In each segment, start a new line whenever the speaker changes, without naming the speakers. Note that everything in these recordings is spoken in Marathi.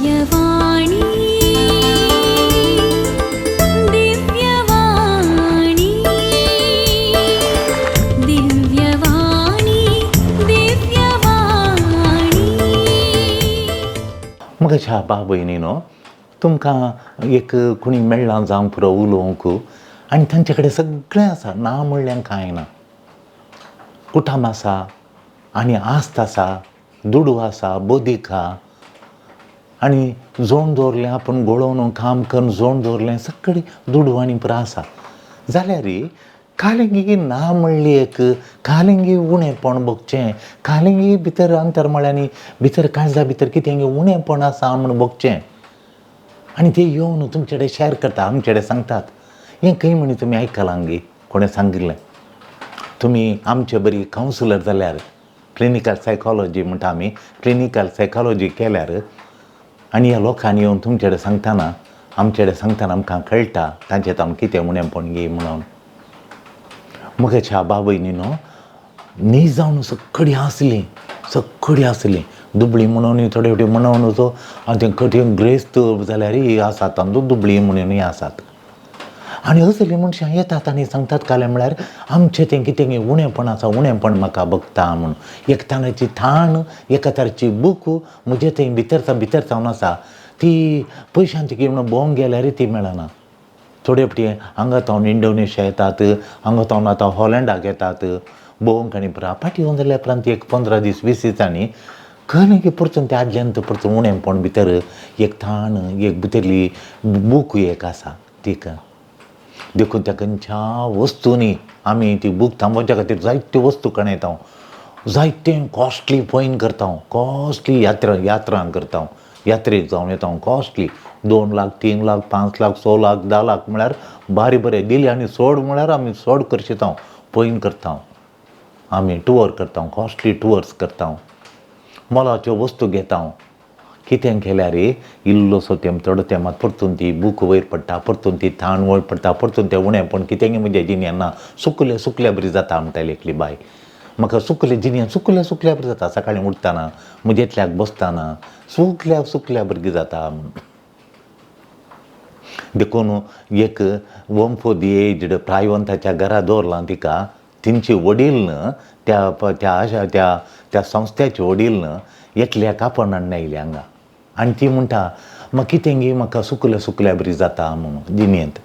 दिव्यवाणी दिव्यवाणी दिव्यवाणी दिव्यवाणी.
मगच्या भाव भयणीनो, तुमकां एक कोणी मेळ्ळां जावंक पुरो उलोवंक आनी तांचे कडेन सगळें आसा, ना म्हणल्यार कांय ना. कुटुंब आसा आनी आस्त आसा, दुडू आसा, बोदीक आहा आनी जोड दवरलें, आपूण घोळोवन काम करून जोड दवरलें सगळें दुडू आनी पुरो आसा. जाल्यार कालिंगी ना म्हणली एक, कालिंगी उणेंपण बगचें, कालिंगी भितर अंतरमळ्यांनी भितर काळजा भितर कितें उणेंपण आसा म्हूण बगचें. आनी ते येवन तुमचे कडेन शॅर करता, आमचे कडेन सांगतात. हें खंय म्हणी तुमी आयकलां गे, कोणें सांगिल्लें. तुमी आमचे बरी कावन्सिलर जाल्यार, क्लिनिकल सायकॉलॉजी म्हणटा आमी, क्लिनिकल सायकॉलॉजी केल्यार आनी ह्या लोकांनी येवन तुमचे कडेन सांगतना, आमचे कडेन सांगतना आमकां कळटा तांचें तावन कितें उणेंपण गे म्हणून. मगच्या भाव भयणीनो, न्ही जावन सगळीं आसलीं, दुबळी म्हणून थोडे फावटी म्हणून वचो आनी ते कठीण ग्रेस्त जाल्यार आसात दुबळी म्हणूनय आसात. आनी असलीं मनशां येतात आनी सांगतात काले म्हळ्यार आमचें तें कितें उणेंपण आसा, उणेंपण म्हाका बगता म्हणून. एक तराची थाण, एका तराची बूक म्हजे थंय भितर जावन आसा, ती पयशांची कितें म्हणून भोवंक गेल्यार ती मेळना. थोडे फावटी हांगातावन इंडोनेशिया येतात, हांगातावन आतां हॉलंडाक येतात भोवंक आनी पुरो. फाटीं येवन जाल्या उपरांत एक 15 दीस 20 दिसांनी खंय की परतून ते आदल्यांत परतून उणेंपण भितर एक थाण, एक भितरली बूक एक आसा तीक. देखून त्या खंयच्या वस्तूंनी आमी ती बूक थांबोवच्या खातीर जायत्यो वस्तू कणयता, जायतें कॉस्टली पयन करता, कॉस्टली यात्रां करता, यात्रेक जावन येता कॉस्टली 2 लाख 3 लाख 5 लाख 6 लाख 10 लाख म्हळ्यार बारी बरें दिली आनी सोड म्हळ्यार आमी सोड करशिता, पयन करता. आमी टुअर करता, कॉस्टली टुअर्स करता, मोलाच्यो वस्तू घेता. कितें केल्यार इल्लोसो थोडो तेमात परतून ती बूक वयर पडटा, परतून ती थाण वयर पडटा, परतून तें उणेंपण कितें म्हज्या जिणेंत ना, सुकल्या बरी जाता म्हणटाली एकली बाय. म्हाका जिणेंत सुकल्या बरी जाता, सकाळीं उठतना म्हजेतल्याक बसतना सुकल्या बरी जाता म्हणून. देखून एक वम फॉर दी एज्ड प्रायवंताच्या घरा दवरलां तिका. तिंचे वडील त्या संस्थेचे वडील एकल्याक आपणान आयले हांगा आनी ती म्हणटा म्हाका कितें गे म्हाका सुकल्या बरी जाता म्हणून जिणेंत.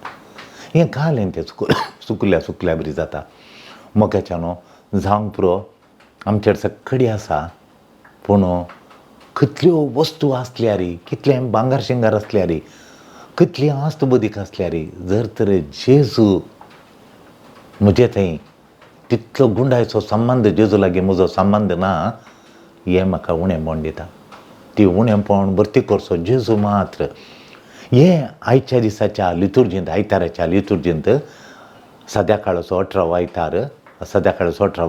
हें घालें तें सुकल्या बरी जाता. मोग्याच्यानो जावंक पुरो आमचेर सगळी आसा, पूण कितल्यो वस्तू आसल्यार, कितलें भांगार शिंगार आसल्यार, कितली आस्त बदीक आसल्यार, जर तर जेजू म्हजे थंय तितलो गुंडायचो संबंद जेजू लागीं म्हजो संबंद ना, हें म्हाका उणेंपण दिता. ती उणेंपण भरती करचो जेजू मात्र. हें आयच्या दिसाच्या लितुर्जींत, आयताराच्या लितुर्जींत सद्याकाळचो 18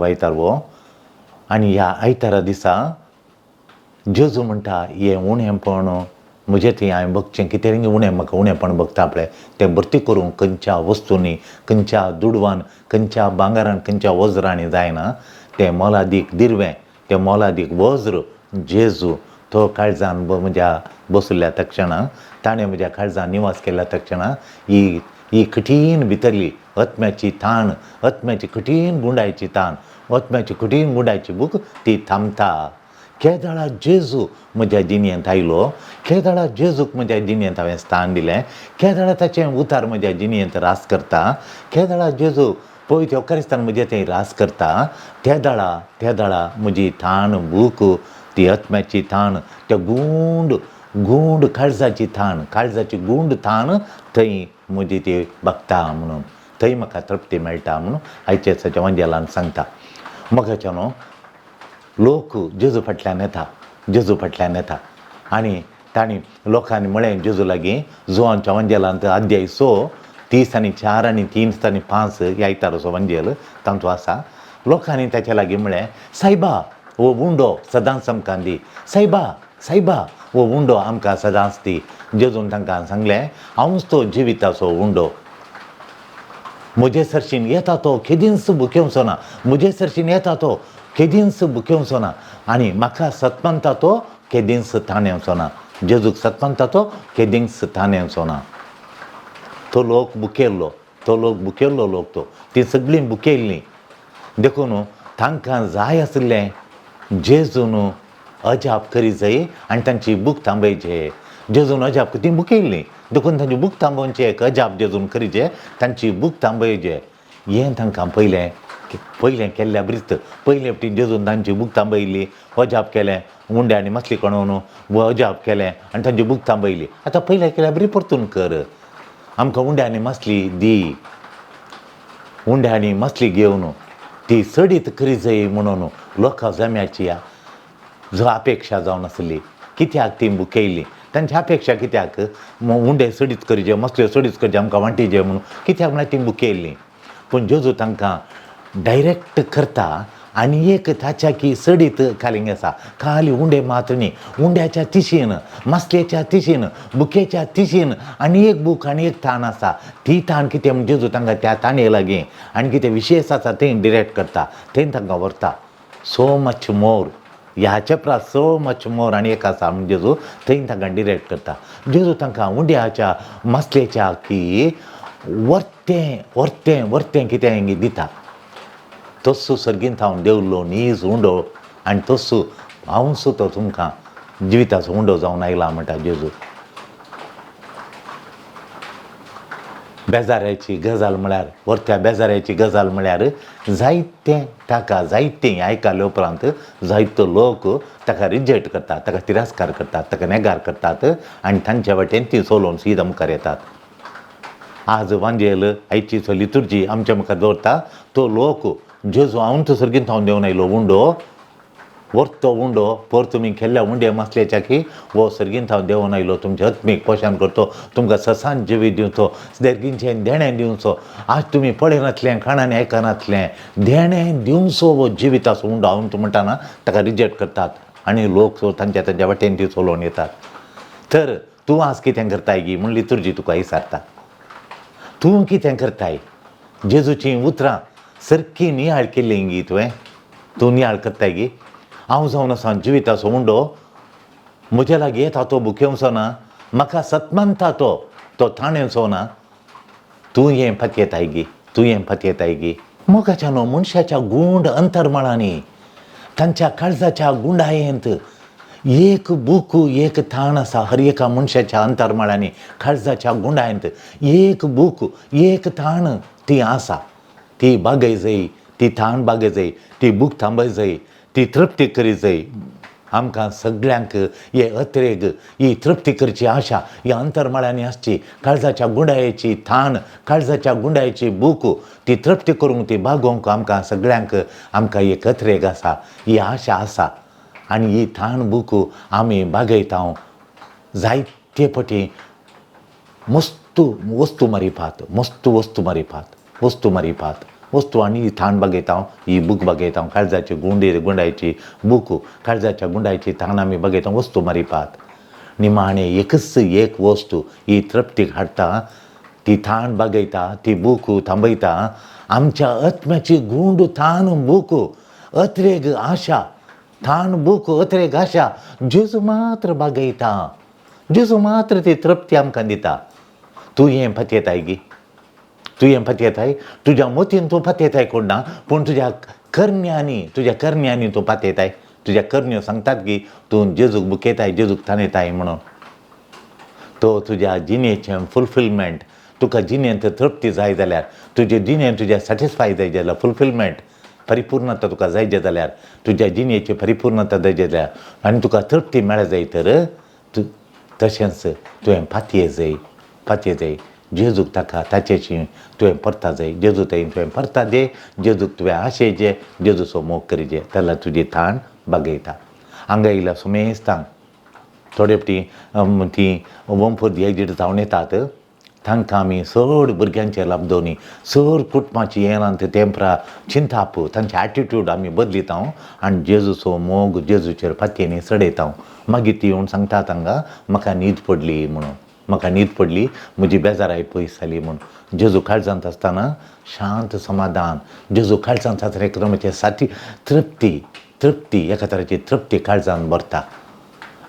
आयतार वो. आनी ह्या आयतारा दिसा जेजू म्हणटा हें उणेंपण म्हजें थंय हांवें बगचें, कितें म्हाका उणेंपण बगता पळय तें भरती करूंक खंयच्या वस्तूंनी, खंयच्या दुडवान, खंयच्या भांगारान, खंयच्या वज्रांनी जायना. तें मोलादीक दिरवें, तें मोलादीक वज्र जेजू तो काळजान म्हज्या बसल्या तक्षणां, ताणें म्हज्या काळजान निवास केल्या तक्षणां ही कठीण भितरली आत्म्याची थाण, आत्म्याची कठीण गुंडायची ताण, आत्म्याची कठीण गुंडायची बूक ती थांबता. केदळा जेजू म्हज्या जिणेंत आयलो, केदळा जेजूक म्हज्या जिणेंत हांवें स्थान दिलें, केदळा ताचें उतार म्हज्या जिणेंत रास करता, केदळा जेजू पवित्र युकारिस्तान म्हजे थंय रास करता, त्या दळा म्हजी थाण बूक, ती आत्म्याची थाण, त्या गूंड काळजाची गूंड थाण थंय म्हजी ती बगता म्हणून, थंय म्हाका तृप्ती मेळटा म्हणून आयच्या दिसाच्या वंजेलान सांगता. मोगाच्यानो लोक जेजू फाटल्यान येता आनी तांणी लोकांनी म्हळें जेजू लागीं जुवांच्या वंजेलांत अध्याय 6 30 आनी 4 आनी 3 आनी 5 ह्या आयताराचो वंजेल तांचो आसा. लोकांनी ताचे लागीं म्हळें सायबा वो उंडो सदांच आमकां दी, सायबा वो उंडो आमकां सदांच दी. जेजून तांकां सांगलें हांवूच तो जिविताचो उंडो, म्हजे सरशीन येता तो केदींच भुकेवचो ना, म्हजे सरशीन येता तो केदींच भुकेवचो ना आनी म्हाका सतमंता तो केदींच ताणेवचो ना. जेजूक सतमंता तो केदींग ताणें सोना तो लोक बुकेल्लो लोक तो ती सगळीं बुकेल्लीं देखून तांकां जाय आसलें जेजून अजाप करी जाय आनी तांची बूक थांबयचे जेजून अजाप ती बुकेल्लीं देखून तांची बूक थांबोवचे एक अजाप जेजून करीचे तांची बूक थांबयचे हें तांकां पयलें केल्ल्या ब्रिस्त पयले फावटी जेजून तांची बूक थांबयली अजाप केलें उंडे आनी मसली कणोवन अजाप केलें आनी तांची बूक थांबयली आतां पयलें केल्या बरी परतून कर आमकां उंडे आनी मसली दी उंडे आनी मसली घेवन ती सडीत करी जाय म्हणून लोकां जम्याची जो अपेक्षा जावन आसली कित्याक ती बुकेयली तांची अपेक्षा कित्याक उंडे सडीत करचे मसल्यो सडीत करचे आमकां वांटिजे म्हणून कित्याक म्हळ्यार ती बुकेयली पूण जेजू तांकां डायरेक्ट करता आनी एक ताच्या की सडीत खालींग आसा खाली उंडे मात्र न्ही उंड्याच्या तिशीन मसलेच्या तिशीन बुकेच्या तिशीन आनी एक बूक आनी एक थाण आसा ती थाण कितें म्हणजे जेजू तांकां त्या ताणे लागीं आनी कितें विशेश आसा थंय डिरेक्ट करता थंय तांकां व्हरता सो मच मोर ह्या चॅप्टरांत सो मच मोर आनी एक आसा म्हणजे जेजू थंय तांकां डिरेक्ट करता जेजू तांकां उंड्याच्या मसलेच्या की वर्तें कितें दिता तस्सू सर्गींत हांव देवलो नीज उंडो आनी तस्सू हांव सुद्दां तुमकां जिविताचो उंडो जावन आयला म्हणटा जेजू बेजाऱ्याची गजाल म्हळ्यार वर्त्या बेजाऱ्याची गजाल म्हळ्यार जायतें ताका जायतें आयकल्या उपरांत जायतो लोक ताका रिजेक्ट करतात ताका तिरस्कार करतात ताका नेगार करतात आनी तांचे वाटेन ती सोलोवन सीद मुखार येतात आज वांजेल आयची लितुर्जी आमच्या मुखार दवरता तो लोक जेजू हांव तो सर्गींत हांव देवन आयलो उंडो वर्तो उंडो पर तुमी केल्ल्या उंडे मसल्याच्या की वो सर्गींत हांव देवन आयलो तुमचें आत्मीक पोशान करतो तुमकां ससान जिवी दिवचो देर्गींचें देणें दिवचो आज तुमी पळयनातलें खाणांनी आयकनातलें देणें दिवचो वो जिविताचो उंडो हांव तूं म्हणटाना ताका रिजेक्ट करतात आनी लोक तांच्या वाटेन ती चलोवन येतात तर तूं आज कितें करताय गी म्हण लितुर्जी तुका विचारता तूं कितें करताय जेजूचीं उतरां सारकी नियाळ केल्लीं गी तुवें तूं नियाळ करताय गी हांव जावन आसा जिविताचो उंडो म्हजे लागीं येता तो बुकेवचो ना म्हाका सतमंता तो ताणेवचो ना तूं हें पतयेताय गी मोगाच्या न्हू मनशाच्या गूंड अंतर्मळांनी तांच्या काळजाच्या गुंडायेंत एक बूक एक थाण आसा हर एका मनशाच्या अंतर्मळांनी काळजाच्या गुंडायेंत एक बूक एक थाण ती आसा ती बागय जाय ती थाण बागय जाय ती बूक थांबय जाय ती तृप्ती करी जाय आमकां सगळ्यांक हे अत्रेक ही तृप्ती करची आशा ह्या अंतर्मळांनी आसची काळजाच्या गुंडायेची थाण काळजाच्या गुंडायेची बूक ती तृप्ती करूंक ती बागोवंक आमकां सगळ्यांक आमकां एक अत्रेक आसा ही आशा आसा आनी ही थाण बूक आमी बागयता जायते फावटी वस्तू मारिपात वस्तू आनी थाण बागयता ही बूक बागयता काळजाची गुंडायची बूक काळजाच्या गुंडायची थाण आमी बागयता वस्तू मारिपात निमाणें एकच एक वस्तू ही तृप्तीक हाडटा ती थाण बागयता ती बूक थांबयता आमच्या आत्म्याची गूंड थाण बूक अत्रेक आशा थाण बूक अत्रेक आशा जेजू मात्र बागयता जेजू मात्र ती तृप्ती आमकां दिता तूं हें पतयेताय गी तूं हें पतयेताय तुज्या मोतीन तूं पतयेताय कोण ना पूण तुज्या करण्यांनी तूं पतयेताय तुज्या करण्यो सांगतात की तूं जेजूक बुकयताय जेजूक थाणयताय म्हणून तो तुज्या जिणेचें फुलफिलमेंट तुका जिणेंत तृप्ती जाय जाल्यार तुजे जिणेंत तुज्या सॅटिस्फाय जाय जाल्यार फुलफिलमेंट परिपूर्णता तुका जाय जाल्यार तुज्या जिणेची परिपूर्णता जाय जाल्यार आनी तुका तृप्ती मेळ जाय तर तशेंच तुवें पातये जाय जेजूक ताका ताचेची तुवें परता जाय जेजू थंय तुवें परता दे जेजूक तुवें आशेचे जेजूचो मोग करीजे जाल्यार तुजी थाण बागयता हांगा येयल्या सुमेस्तांक थोडे फावटी ती वंफूर एजीड जावन येतात तांकां आमी चड भुरग्यांचेर लाभदवनी चड कुटुंबाची येनांत तेंपरा चिंताप तांचे एटिट्यूड आमी बदलिता आनी जेजूचो मोग जेजूचेर पातयेनी चडयता मागीर ती येवन सांगता तांकां म्हाका न्हीद पडली म्हणून म्हाका न्हीद पडली म्हजी बेजाराय पयस जाली म्हणून जेजू काळजांत आसतना शांत समाधान जेजू काळजांत आसतना एक क्रमाची साती तृप्ती एका तराची तृप्ती काळजांत भरता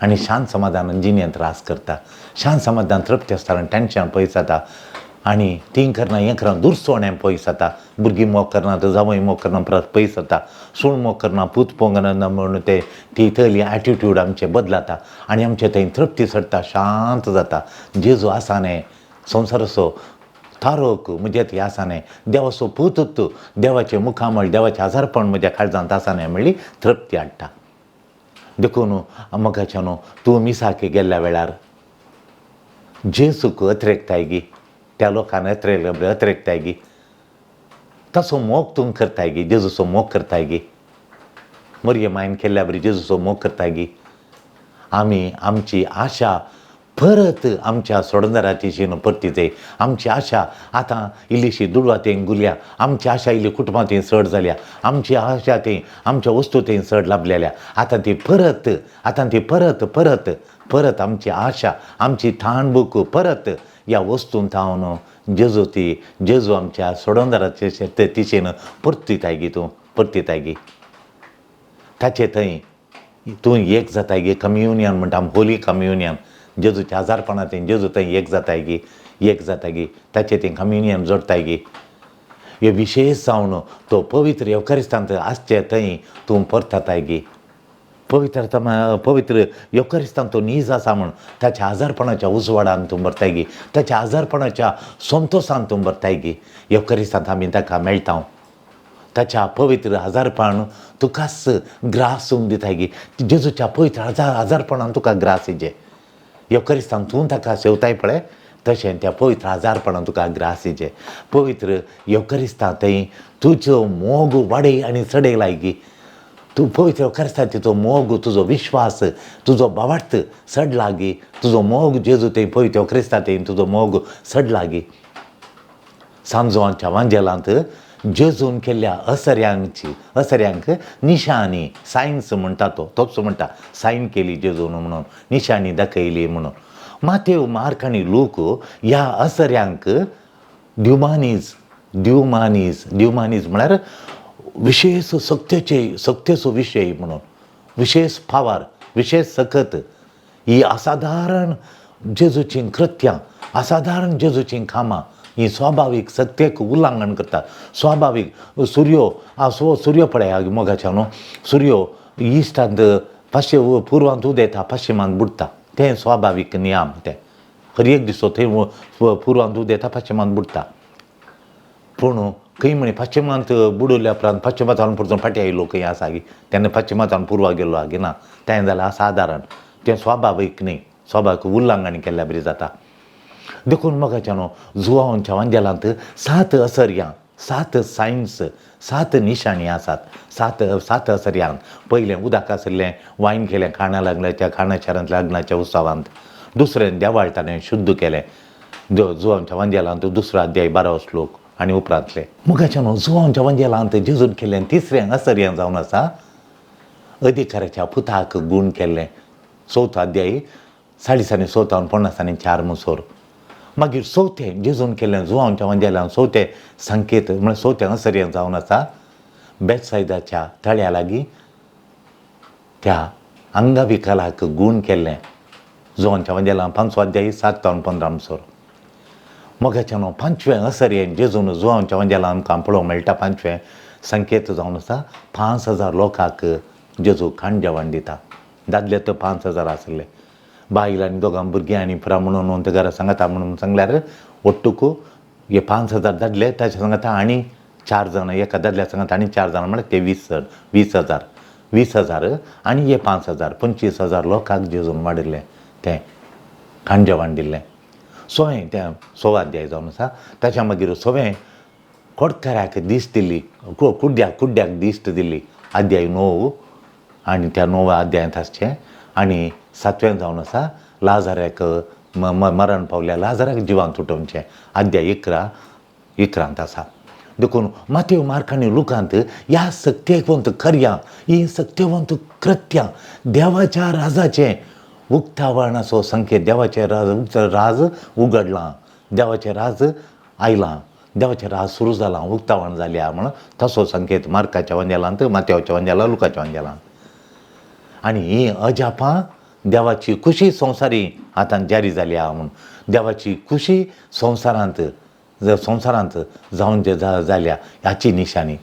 आनी शांत समाधानान जिणेंत त्रास करता. शांत समाधान तृप्ती आसतना टेन्शन पयस जाता आनी तीं करना हें करना दुरसोणें पयस जाता. भुरगीं मोग करना तर जावय मोग करना परत पयस जाता. सूण मोग करना पूत पोंगना म्हूण ती थंयली एटिट्यूड आमचे बदलाता आनी आमचे थंय तृप्ती सडटा, शांत जाता. जेजू आसाने संवसाराचो थारोक म्हजे थंय आसाने देवाचो पूतूत देवाचें मुखामळ देवाचें आजारपण म्हज्या काळजांत आसाने म्हणली तृप्ती हाडटा. देखून मोगाच्यान तूं मिसाक गेल्ल्या वेळार जेजूक अतिरेकताय गी, त्या लोकांनी अतिरेकताय गी, तसो मोग तूं करताय गी, जेजूचो मोग करताय गी. मरये मायन केल्ल्या बरी जेजूचो मोग करताय गी. आमी आमची आशा परत आमच्या सोडंदराची शीन परतीचे. आमची आशा आतां इल्लीशी दुडवातें गुरल्या, आमची आशा इल्ली कुटुंबांत चड जाल्या, आमची आशा ती आमच्या वस्तूंत चड लाभलेल्या. आतां ती परत आमची आशा आमची थाणबूक परत ह्या वस्तूंत हांव जेजू आमच्या सोडंदराचे तिशेन परतीताय गी, तूं परतीताय गी. ताचे थंय तूं एक जाताय गी. कम्युनियन म्हणटा होली कम्युनियन. जेजूच्या आजारपणांत जेजू थंय एक जाताय गी. ताचे थंय कम्युनियन जोडताय गी. हे विशेश जावन तो पवित्र येवकारिस्तांत आसचे थंय तूं परतताय गी. पवित्र येवकारिस्तांत तो नीज आसा म्हूण ताच्या आजारपणाच्या उजवाडान तूं भरताय गी. ताच्या आजारपणाच्या संतोशान तूं भरताय गी. येवकारिस्तांत आमी ताका मेळटा. ताच्या पवित्र आजारपण तुकाच ग्रासूंक दिताय गी. जेजूच्या पवित्र आजारपणान तुका ग्रास येजे. येवकारिस्तांत तूं ताका सेवताय पळय तशें त्या पवित्र आजारपणान तुका ग्रास येजे. पवित्र येवकारिस्तांत थंय तुजो मोग वाडय आनी चडय लाय गी. तूं पवित्र येवकारिस्तांत तुजो मोग, तुजो विश्वास, तुजो भावार्थ चडला गी. तुजो मोग जेजू थंय पवित्र येवकारिस्तांत तुजो मोग चडला गी. सांजवांच्या वांजेलांत जेजून केल्ल्या असर्यांक निशाणी सायन्स म्हणटा तोच म्हणटा सायन केली जेजून म्हणून, निशाणी दाखयली म्हणून. मातेव, मार्क आनी लूक ह्या असर्यांक ड्युमानीज म्हळ्यार विशेष सक्तेचो विशय म्हणून, विशेष फावार, विशेष सकत, ही असाधारण जेजूचीं कृत्यां, असाधारण जेजूचीं कामां ही स्वाभावीक सत्तेक उल्लंघन करता. स्वाभावीक सूर्य पळय मोगाच्या न्हू, सूर्य इश्टांत पुर्वांत उदेता, पश्चिमांत बुडटा. तें स्वाभावीक नियम. ते हर एक दिसो थंय पुर्वांत उदेता, पश्चिमांत बुडटा. पूण खंय म्हणे पश्चिमांत बुडयल्या उपरांत पश्चिमांतल्यान परतून फाटीं आयिल्लो खंय आसा गी, तेन्ना पश्चिमांतल्यान पुर्वाक गेल्लो आगी ना. तें जाल्यार असाधारण. तें स्वाभावीक न्ही. स्वाभावीक उल्लंघन केल्ल्या बरी जाता. देखून मोगाच्या न्हू जुवांच्या वांजेलांत 7 असर्यां, 7 सायन्स, 7 निशाणी आसात. 7 असर्यांक पयलें उदक आसलें वायन केलें खाणा लागल्याच्या खाणाचारांतल्या लग्नाच्या उत्सवांत. दुसरें देवाळतालें शुद्ध केलें. जुवांच्या वांजेलांत 2 अध्याय 12 श्लोक आनी उपरांतले. मोगाच्या न्हू जुवांच्या वांजेलांत जेजून केलें 3रें असर्यां जावन आसा अधिकाराच्या पुताक गूण केल्लें. 4 अध्याय 40-50-4 मुसोर. मागीर 4थें जेजून केल्लें जुवांच्या वांजेलांत 4थें संकेत म्हळ्यार 4थें असर्यां जावन आसा बेतसायदाच्या तळ्या लागीं त्या अंगविकलाक गूण केल्लें. जुवांच्या वांजेलांत 5 अध्याय 7-15 मुसोर. मोगाच्या न्हू 5वें असर्येन जेजून जुवांच्या वांजेलांत आमकां पळोवंक मेळटा. 5वें संकेत जावन आसा 5,000 लोकांक जेजू खाण जेवण दिता. दादले तर 5,000 आसले. बायल आनी 2 भुरगीं आनी फ्रा म्हणून घरा सांगता म्हणून सांगल्यार ओट्टूक हे 5,000 दादले ताचे सांगता आनी 4 जाण, एका दादल्या सांगता आनी 4 जाण म्हळ्यार ते 20,000 आनी हे 5,000 25,000 लोकांक जेजून वाडिल्लें तें खाण जेवण दिल्लें. 6वें अध्याय जावन आसा. ताच्या मागीर 6वें कोडकाराक दिश्ट दिल्ली, कुड्ड्याक दिश्ट दिल्ली. अध्याय 9 आनी त्या 9व्या अध्यायांत आसचें. आनी 7वें जावन आसा लाजाराक मरण पावल्या लाजाराक जिवांत उठोवचें. अध्याय 11 आसा. देखून मातेव, मार्क आनी लुकांत ह्या सत्यवंत कार्यां, ही सत्यवंत कृत्यां देवाच्या राजाचें उक्तावणाचो संकेत. देवाचें राज उगडलां, देवाचें राज आयलां, देवाचें राज सुरू जालां, उक्तावण जाल्या म्हण तसो संकेत मार्काच्या वांजेलांत, मातेवाच्या वांजेलांत, लुकाच्या वांजेलांत. आनी हीं अजापां देवाची खुशी संवसारी आतां जारी जाली आहा म्हणून. देवाची खुशी संवसारांत जावन जे जाल्या हाची निशाणी,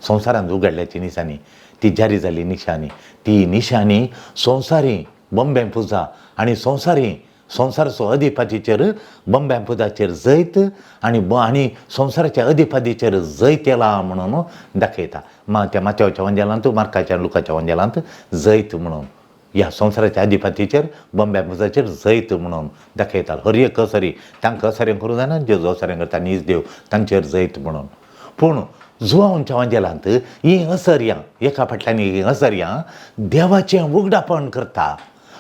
संवसारांत उगडल्याची निशाणी, ती जारी जाली निशाणी. ती निशाणी संवसारी बंबें पुजा आनी संवसाराचो अधिपतीचेर बंब्यां पुजाचेर जैत आनी संवसाराच्या अधिपतीचेर जैत येला म्हणून दाखयता. त्या माथ्याच्या वंजेलांत, मार्काच्या लुकाच्या वंजेलांत जैत म्हणून ह्या संवसाराच्या अधिपतीचेर बंब्यां पुजाचेर जैत म्हणून दाखयता. हर एक कसरी तांकां कसरें करूं जायना, जेजू कसरें करता नीज देव तांचेर जैत म्हणून. पूण जुवांच्या वंजेलांत हीं असर्यां एका फाटल्यान हीं असर्यां देवाचें उगडापण करता,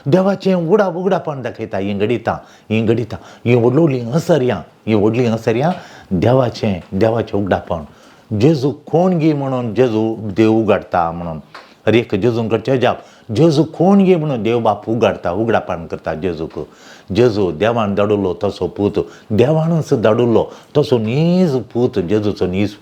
देवाचें उगडापण दाखयता. हीं घडितां हीं व्हडलीं असर्यां देवाचें उगडापण. जेजू कोण गे म्हणून जेजू देव उगडटा म्हणून. हर एक जेजून करचें अजाप. जेजू कोण गे म्हणून देव बाप उगडापण करता जेजूक. जेजू देवान धाडुल्लो तसो पूत, देवानच धाडुल्लो तसो नीज पूत जेजूचो नीज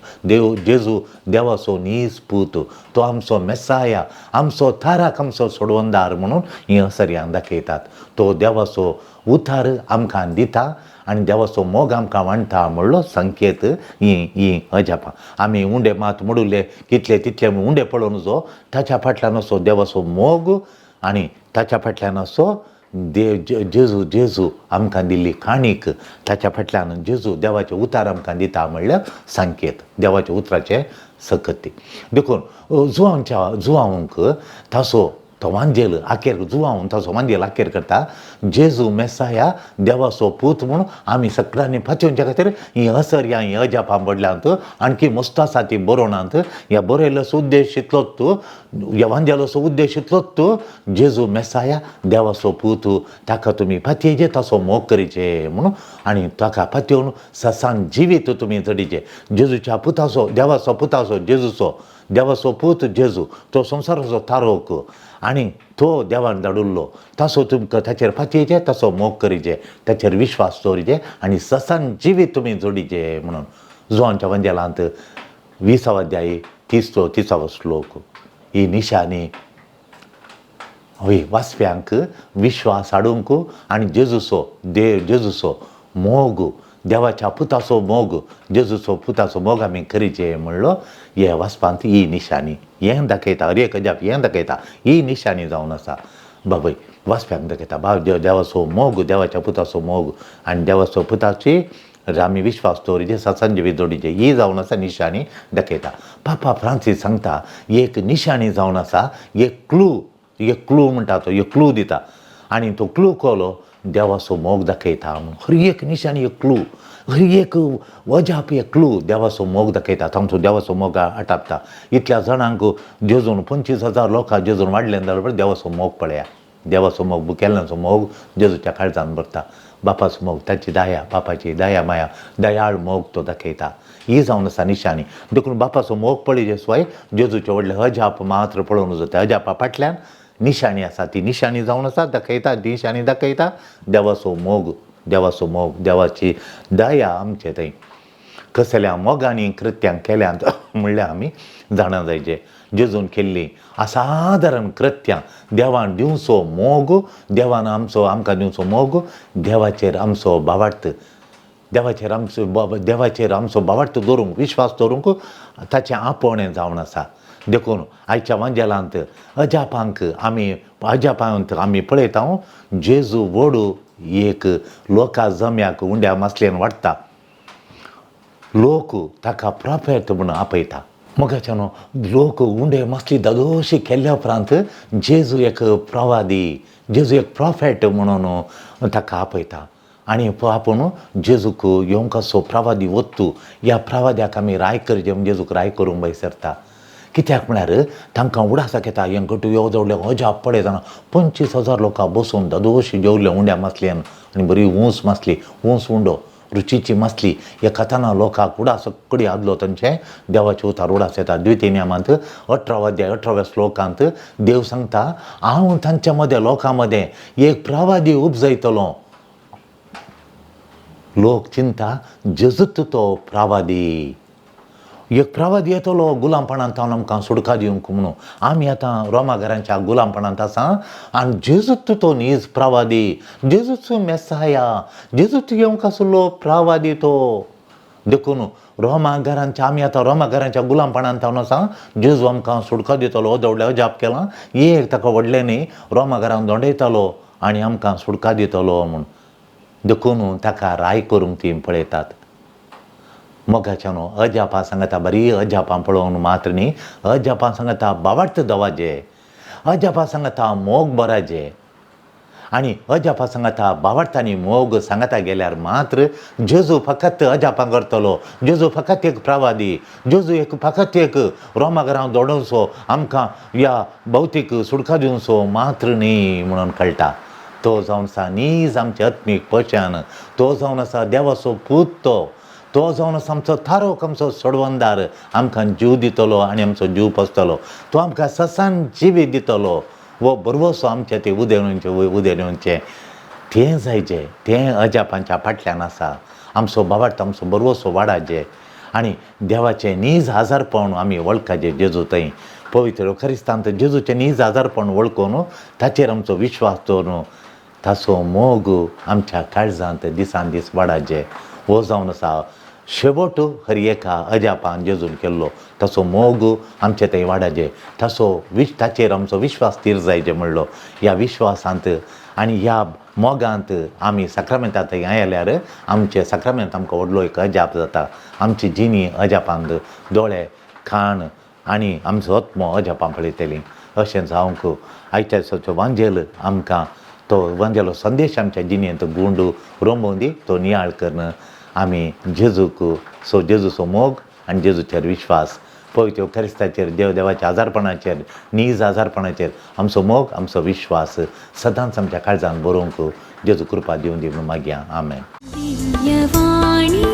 जेजू देवाचो नीज पूत. तो आमचो मेसाया, आमचो थाराक आमचो सोडवंदार म्हणून हीं असर्यां दाखयतात. तो देवाचो उतार आमकां दिता आनी देवाचो मोग आमकां वांटा म्हणलो संकेत हीं अजापां. आमी उंडे मात मोडुल्ले कितले तितले उंडे पळोवन जो ताच्या फाटल्यान असो देवाचो मोग आनी ताच्या फाटल्यान असो जेजू आमकां दिल्ली काणीक, ताच्या फाटल्यान जेजू देवाचे उतार आमकां दिता म्हणल्यार संकेत, देवाच्या उतराचे सकती. देखून जुवांक ताचो तो वांजेल आखेर जुवांक ताचो वांजेल आखेर करता. जेजू मेसाया देवाचो पूत म्हणून आमी सगळ्यांनी फाचोवच्या खातीर हीं असर्यां हीं अजापां बडल्यांत आणकी मस्त आसा ती बरोवनात. ह्या बरयल्लोसो उद्देश इतलोच, ह्या वांजेलोसो उद्देश इतलोच, जेजू मेसाया देवाचो पूत, ताका तुमी फातयेचे ताचो मोग करीचे म्हणून आनी ताका फातयोवन ससान जिवीत तुमी जडिचे. जेजूच्या पुताचो, देवाचो पुताचो जेजूचो, देवाचो पूत जेजू, तो संवसाराचो तारोक आनी तो देवान धाडुल्लो ताचो तुमकां ताचेर फातयेचे ताचो मोग करीचे, ताचेर विश्वास दवरीचे आनी ससान जिवीत तुमी जोडीचे म्हणून. जुवांच्या वंजेलांत 20वा अध्याय 30वा श्लोक. ही निशाणी वाचप्यांक विश्वास हाडूंक आनी जेजूचो मोग, देवाच्या पुताचो मोग, जेजूचो पुताचो मोग आमी करीचे म्हणलो हे वाचपांत ही निशाणी हें दाखयता. हर एक अजाप हें दाखयता. ही निशाणी जावन आसा बाबय वाचप्यांक दाखयता. देवाचो मोग, देवाच्या पुताचो मोग आनी देवाचो पुताची आमी विश्वास दवरीचे, सत्संजीवी जोडीचे, ही जावन आसा निशाणी दाखयता. पापा फ्रांसीस सांगता एक निशाणी जावन आसा, एक क्लू म्हणटा तो, एक क्लू दिता आनी तो क्लू कोलो देवाचो मोग दाखयता म्हणून. हर एक निशाणी एक क्लू, हर एक अजाप एक क्लू देवाचो मोग दाखयता, तांचो देवाचो मोग आटापता. इतल्या जाणांक जेजून 25,000 लोकां जेजून वाडल्यान जाल्यार देवाचो मोग पळया. देवाचो मोग केल्ल्याचो मोग जेजूच्या काळजान भरता. बापाचो मोग, ताची दया, बापाची दया माया, दयाळ मोग तो दाखयता. ही जावन आसा निशाणी. देखून बापाचो मोग पळयचे शिवाय जेजूचे व्हडले अजाप मात्र पळोवन जाता. अजापा फाटल्यान निशाणी आसा, ती निशाणी जावन आसा दाखयता. निशाणी दाखयता देवाचो मोग, देवाची दया आमचे थंय. कसल्या मोगांनी कृत्यां केल्यांत म्हणल्यार आमी जाणा जायचे. जेजून केल्ली असाधारण कृत्यां, देवान दिवचो मोग, देवान आमकां दिवचो मोग, देवाचेर आमचो भावार्थ, देवाचेर आमचो भावार्थ दवरूंक, विश्वास दवरूंक ताचें आपण हें जावन आसा. देखून आयच्या वांजेलांत अजापांत आमी पळयता जेजू व्हडू एक लोकां जम्याक उंड्या मासलेन वाडटा. लोक ताका प्रॉफेट म्हणून आपयता. मोगाच्यान लोक उंडे मासली दादोशी केल्ल्या उपरांत जेजू एक प्रवादी, जेजू एक प्रॉफेट म्हणून ताका आपयता आनी आपूण जेजूक येवंक असो प्रवादी वत्तू, ह्या प्रवाद्याक आमी राय करचें म्हूण जेजूक राय करूंक वयसरता. कित्याक म्हळ्यार तांकां उडासाक येता. हें गटू येवजवडले अजाप पळयतना 25,000 लोकां बसून दादोशी जेवले उंड्या मासल्यान आनी बरी ऊंस मासली, ऊंस उंडो रुचीची मासली. हे खाताना लोकांक उडासकडी आदलो तांचे देवाचे उतार उडास येता. द्वितीय नियमांत 18वा अध्याय 18व्या श्लोकांत देव सांगता हांव तांच्या मदें लोकां मदें एक प्रवादी उपजयतलो. लोक चिंता जेजूच तो प्रवादी. एक प्रवाद येतलो गुलामपणांत आमकां सुडका दिवंक म्हणून. आमी आतां रोमाघरांच्या गुलामपणांत आसा आनी जेजूच तो नीज प्रवादी, जेजूच मेसाया, जेजूच येवंक आशिल्लो प्रवादी तो. देखून रोमाघरांच्या आमी आतां रोमाघरांच्या गुलामपणांत आसा, जेजू आमकां सुडका दितलो. देवळ्या जाप केलां एक ताका व्हडलें न्ही रोमाघरांत दोंडयतालो आनी आमकां सुडका दितलो म्हूण. देखून ताका राय करूंक ती पळयतात. मोगाच्यान अजापां सांगता बरी अजापां पळोवन मात्र न्ही, अजापां सांगता बावार्थ दवाजे, अजापां सांगता मोग बराजे. आनी अजापां सांगता बावार्थ आनी मोग सांगता गेल्यार मात्र जेजू फकत अजापां करतलो. जेजू फकत एक प्रवादी, जेजू एक फकत एक रोमाघरांत दोडोवचो, आमकां ह्या भौतीक सुडका दिवचो मात्र न्ही म्हणून कळटा. तो जावन आसा नीज आमचे आत्मीक पोशान, तो जावन आसा देवाचो पूत तो जावन आसा आमचो थारोक, आमचो सोडवंदार. आमकां जीव दितलो आनी आमचो जीव पोसतलो. तो आमकां ससान जिवीत दितलो. वो बरवसो आमचे ते उदेरूंचे तें जायचें, तें अजापांच्या फाटल्यान आसा. आमचो बाबार्थ, आमचो बरवसो वाडाचे आनी देवाचें नीज आजारपण आमी वळखाचे जेजू थंय. पवित्र क्रिस्तांत जेजूचें नीज आजारपण वळखून ताचेर आमचो विश्वास दवरून ताचो मोग आमच्या काळजांत दिसान दीस वाडाचे. हो जावन आसा शेवट हर एका अजापान जेजून केल्लो. ताचो मोग आमचे थंय वाडाचे. ताचेर आमचो विश्वास स्थिर जायचे म्हणलो. ह्या विश्वासांत आनी ह्या मोगांत आमी साक्रामेंतांत थंय आयल्यार आमचे साक्रामेंत आमकां व्हडलो एक अजाप जाता. आमची जिणी अजापांत, दोळे, खाण आनी आमचो आत्मो अजापां पळयतली. अशें जावंक आयच्या दिसाचो वांजेल आमकां तो वांजेलो संदेश आमच्या जिणेंत गुंड रोमून दी. तो नियाळ करून आमी जेजूचो मोग आनी जेजूचेर विश्वास, पवित्र क्रिस्ताचेर, देवाच्या आजारपणाचेर, नीज आजारपणाचेर आमचो मोग, आमचो विश्वास सदांच आमच्या काळजांत बरोवंक जेजू कृपा दिवन दी म्हणून मागया. आमेन.
दिव्यवाणी